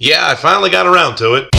Yeah, I finally got around to it.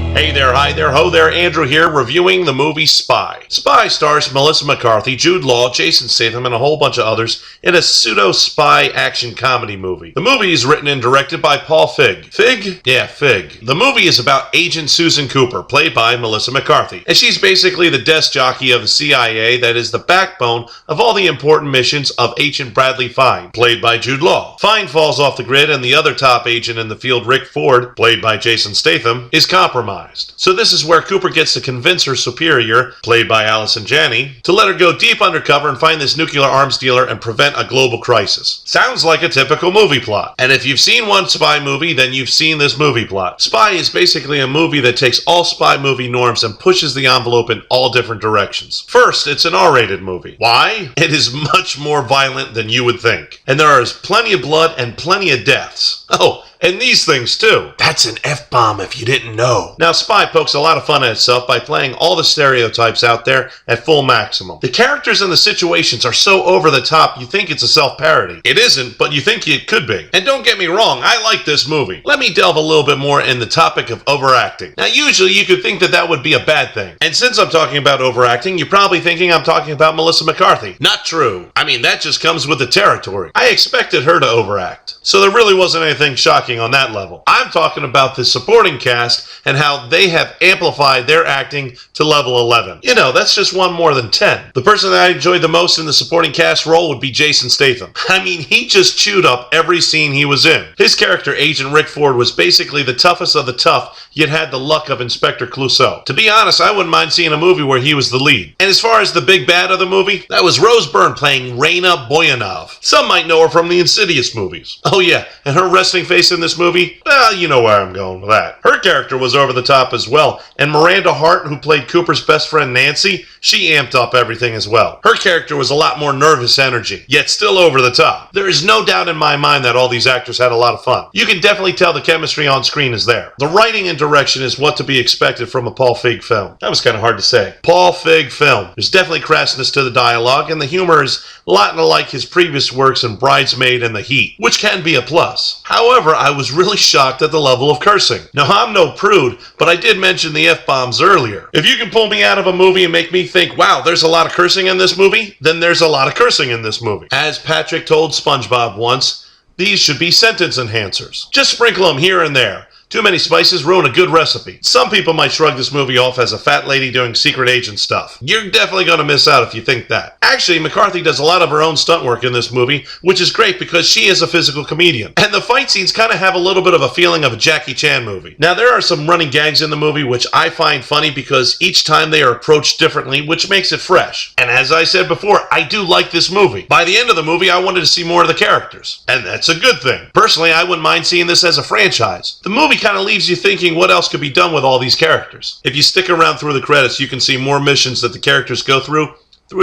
Hey there, hi there, ho there, Andrew here, reviewing the movie Spy. Spy stars Melissa McCarthy, Jude Law, Jason Statham, and a whole bunch of others in a pseudo-spy action comedy movie. The movie is written and directed by Paul Feig. Fig? Yeah, Fig. The movie is about Agent Susan Cooper, played by Melissa McCarthy, and she's basically the desk jockey of the CIA that is the backbone of all the important missions of Agent Bradley Fine, played by Jude Law. Fine falls off the grid, and the other top agent in the field, Rick Ford, played by Jason Statham, is compromised. So this is where Cooper gets to convince her superior, played by Allison Janney, to let her go deep undercover and find this nuclear arms dealer and prevent a global crisis. Sounds like a typical movie plot. And if you've seen one spy movie, then you've seen this movie plot. Spy is basically a movie that takes all spy movie norms and pushes the envelope in all different directions. First, it's an R-rated movie. Why? It is much more violent than you would think. And there is plenty of blood and plenty of deaths. Oh, and these things too. That's an F-bomb if you didn't know. Now, Spy pokes a lot of fun at itself by playing all the stereotypes out there at full maximum. The characters and the situations are so over the top you think it's a self-parody. It isn't, but you think it could be. And don't get me wrong, I like this movie. Let me delve a little bit more in the topic of overacting. Now, usually you could think that that would be a bad thing. And since I'm talking about overacting, you're probably thinking I'm talking about Melissa McCarthy. Not true. I mean, that just comes with the territory. I expected her to overact. So there really wasn't anything shocking on that level. I'm talking about the supporting cast and how they have amplified their acting to level 11. You know, that's just one more than 10. The person that I enjoyed the most in the supporting cast role would be Jason Statham. I mean, he just chewed up every scene he was in. His character, Agent Rick Ford, was basically the toughest of the tough, yet had the luck of Inspector Clouseau. To be honest, I wouldn't mind seeing a movie where he was the lead. And as far as the big bad of the movie, that was Rose Byrne playing Raina Boyanov. Some might know her from the Insidious movies. Oh yeah, and her resting face in this movie, well, you know where I'm going with that. Her character was over the top as well, and Miranda Hart, who played Cooper's best friend Nancy, she amped up everything as well. Her character was a lot more nervous energy, yet still over the top. There is no doubt in my mind that all these actors had a lot of fun. You can definitely tell the chemistry on screen is there. The writing and direction is what to be expected from a Paul Feig film. That was kind of hard to say. Paul Feig film. There's definitely crassness to the dialogue, and the humor is a lot like his previous works in Bridesmaid and The Heat, which can be a plus. However, I was really shocked at the level of cursing. Now, I'm no prude, but I did mention the F-bombs earlier. If you can pull me out of a movie and make me think, wow, there's a lot of cursing in this movie, then there's a lot of cursing in this movie. As Patrick told SpongeBob once, these should be sentence enhancers. Just sprinkle them here and there. Too many spices ruin a good recipe. Some people might shrug this movie off as a fat lady doing secret agent stuff. You're definitely going to miss out if you think that. Actually, McCarthy does a lot of her own stunt work in this movie, which is great because she is a physical comedian. And the fight scenes kind of have a little bit of a feeling of a Jackie Chan movie. Now, there are some running gags in the movie which I find funny because each time they are approached differently, which makes it fresh. And as I said before, I do like this movie. By the end of the movie, I wanted to see more of the characters. And that's a good thing. Personally, I wouldn't mind seeing this as a franchise. The movie kind of leaves you thinking what else could be done with all these characters. If you stick around through the credits, you can see more missions that the characters go through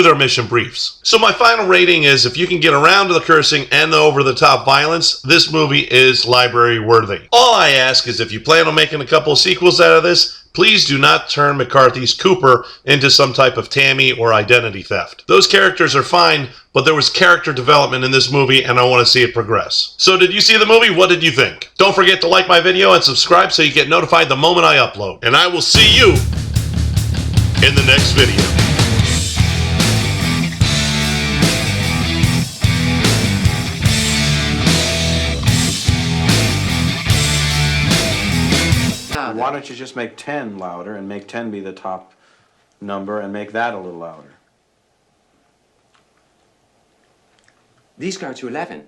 their mission briefs. So my final rating is, if you can get around to the cursing and the over-the-top violence, this movie is library worthy. All I ask is if you plan on making a couple of sequels out of this, please do not turn McCarthy's Cooper into some type of Tammy or identity theft. Those characters are fine, but there was character development in this movie and I want to see it progress. So did you see the movie? What did you think? Don't forget to like my video and subscribe so you get notified the moment I upload. And I will see you in the next video. Why don't you just make 10 louder and make 10 be the top number and make that a little louder? These go to 11.